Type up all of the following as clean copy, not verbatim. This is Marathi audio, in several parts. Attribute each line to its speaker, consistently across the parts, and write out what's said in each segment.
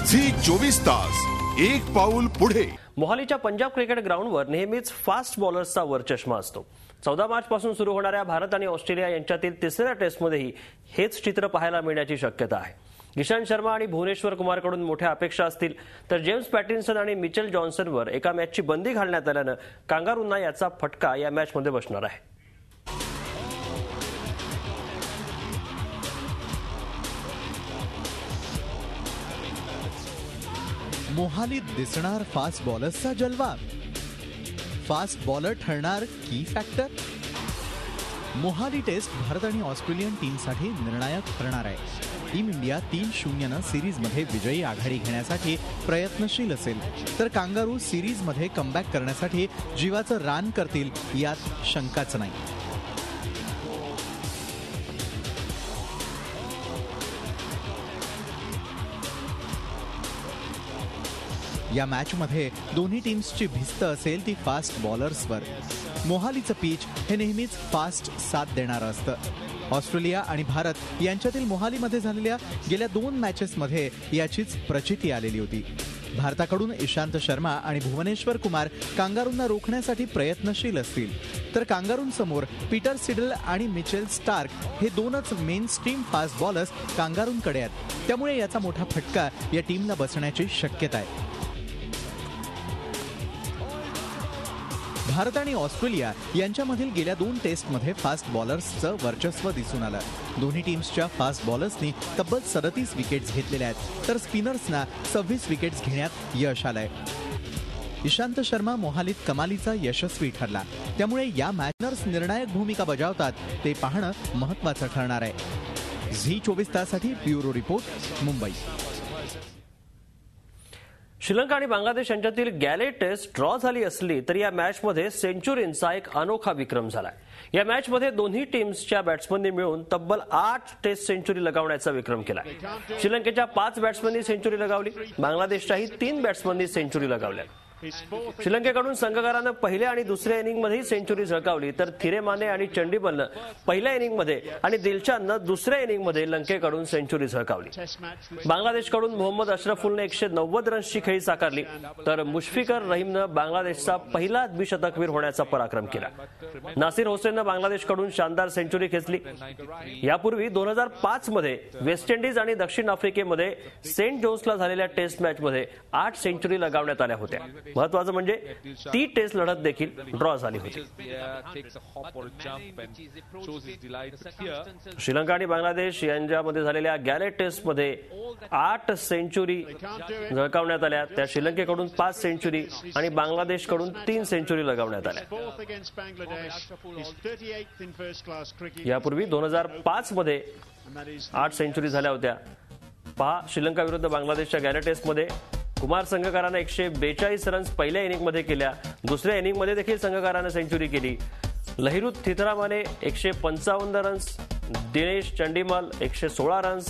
Speaker 1: झी 24 तास एक पाऊल पुढे।
Speaker 2: मोहालीच्या पंजाब क्रिकेट ग्राउंडवर नेहमीच फास्ट बॉलर्सचा वरचष्मा असतो। 14 मार्चपासून सुरू होणाऱ्या भारत आणि ऑस्ट्रेलिया यांच्यातील तिसऱ्या टेस्टमध्येही हेच चित्र पाहायला मिळण्याची शक्यता आहे। ईशांत शर्मा आणि भुवनेश्वर कुमारकडून मोठ्या अपेक्षा असतील तर जेम्स पॅटिन्सन आणि मिचेल जॉन्सनवर एका मॅचची बंदी घालण्यात आल्यानं कांगारूंना याचा फटका या मॅचमध्ये बसणार आहे।
Speaker 3: मोहालीत दिसणार फास्ट बॉलर्सचा जलवा। फास्ट बॉलर ठरणार की फॅक्टर। मोहाली टेस्ट भारत आणि ऑस्ट्रेलियन टीमसाठी निर्णायक ठरणार आहे। टीम इंडिया 3-0 सिरीजमध्ये विजयी आघाडी घेण्यासाठी प्रयत्नशील असेल तर कांगारू सिरीजमध्ये कमबॅक करण्यासाठी जीवाचं रान करतील यात शंकाच नाही। या मॅचमध्ये दोन्ही टीम्सची भिस्त असेल ती फास्ट बॉलर्सवर। मोहालीचं पिच हे नेहमीच फास्ट साथ देणारं असतं। ऑस्ट्रेलिया आणि भारत यांच्यातील मोहालीमध्ये झालेल्या गेल्या 2 मॅचेसमध्ये याचीच प्रचिती आलेली होती। भारताकडून ईशांत शर्मा आणि भुवनेश्वर कुमार कांगारूंना रोखण्यासाठी प्रयत्नशील असतील तर कांगारूंसमोर पीटर सिडल आणि मिचेल स्टार्क हे 2च मेन स्ट्रीम फास्ट बॉलर्स कांगारूंकडे आहेत। त्यामुळे याचा मोठा फटका या टीमला बसण्याची शक्यता आहे। भारत आणि ऑस्ट्रेलिया यांच्यामधील गेल्या 2 टेस्टमध्ये फास्ट बॉलर्सचं वर्चस्व दिसून आलं। दोन्ही टीम्सच्या फास्ट बॉलर्सनी तब्बल 37 विकेट्स घेतलेल्या आहेत तर स्पिनर्सना 26 विकेट्स घेण्यात यश आलंय। ईशांत शर्मा मोहालीत कमालीचा यशस्वी ठरला, त्यामुळे या मॅचर्स निर्णायक भूमिका बजावतात ते पाहणं महत्त्वाचं ठरणार आहे। झी 24 ताससाठी ब्युरो रिपोर्ट, मुंबई।
Speaker 2: श्रीलंका आणि बांगलादेश यांच्यातील गॅले टेस्ट ड्रॉ झाली असली तरी या मॅचमध्ये सेंचुरींचा एक अनोखा विक्रम झालाय। या मॅचमध्ये दोन्ही टीम्सच्या बॅट्समननी मिळून तब्बल 8 टेस्ट सेंचुरी लगावण्याचा विक्रम केलाय। श्रीलंकेच्या 5 बॅट्समननी सेंचुरी लगावली, बांगलादेशच्याही 3 बॅट्समननी सेंचुरी लगावल्या। श्रीलंकेकडून संघकारानं पहिल्या आणि दुसऱ्या इनिंगमध्ये सेंचुरी झळकावली तर थिरेमाने आणि चंडीमलनं पहिल्या इनिंगमध्ये आणि दिलशाननं दुसऱ्या इनिंगमध्ये लंकेकडून सेंचुरी झळकावली। बांगलादेशकडून मोहम्मद अशरफुलने 190 रन्सची खेळी साकारली तर मुशफिकर रहीमनं बांगलादेशचा पहिला द्विशतकवीर होण्याचा पराक्रम केला। नासिर हुसेननं बांगलादेशकडून शानदार सेंचुरी खेचली। यापूर्वी 2005 मध्ये वेस्ट इंडिज आणि दक्षिण आफ्रिकेमध्ये सेंट जोन्सला झालेल्या टेस्ट मॅचमध्ये 8 सेंचुरी लगावण्यात आल्या होत्या। महत्त्वाचं म्हणजे ती टेस्ट लढत देखील ड्रॉ झाली होती। श्रीलंका आणि बांगलादेश यांच्यामध्ये झालेल्या गॅले टेस्टमध्ये 8 सेंचुरी झळकावण्यात आल्या, त्या श्रीलंकेकडून 5 सेंचुरी आणि बांगलादेशकडून 3 सेंचुरी लगावण्यात आल्या। यापूर्वी 2005 मध्ये 8 सेंचुरी झाल्या होत्या। पहा, श्रीलंका विरुद्ध बांगलादेशच्या गॅले टेस्टमध्ये कुमार संघकारानं 142 रन्स पहिल्या इनिंगमध्ये केल्या, दुसऱ्या इनिंगमध्ये देखील संघकारानं सेंचुरी केली। लहिरू थिथरामाने 155 रन्स, दिनेश चंडीमल 116 रन्स,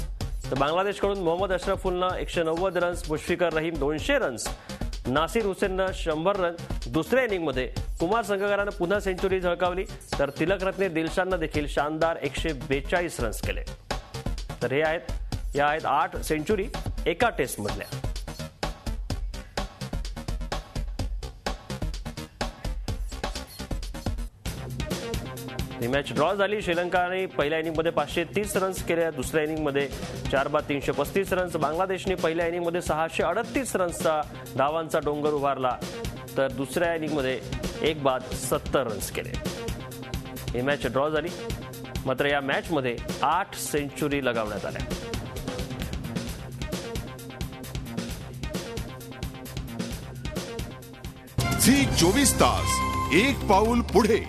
Speaker 2: तर बांगलादेशकडून मोहम्मद अशरफुलनं 190 रन्स, मुशफिकर रहीम 200 रन्स, नासिर हुसेननं 100 रन। दुसऱ्या इनिंगमध्ये कुमार संघकारानं पुन्हा सेंचुरी झळकावली तर तिलकरत्ने दिलशाननं देखील शानदार 142 रन्स केले। तर या आहेत 8 सेंचुरी एका टेस्टमधल्या। ही मॅच ड्रॉ झाली। श्रीलंकाने पहिल्या इनिंगमध्ये 530 रन्स केल्या, दुसऱ्या इनिंगमध्ये 4 बाद 335 रन्स। बांगलादेशने पहिल्या इनिंगमध्ये 638 रन्सचा धावांचा डोंगर उभारला तर दुसऱ्या इनिंगमध्ये 1 बाद 70 रन्स केले। ही मॅच ड्रॉ झाली, मात्र या मॅचमध्ये 8 सेंचुरी लगावण्यात आल्या।
Speaker 1: झी 24 तास एक पाऊल पुढे।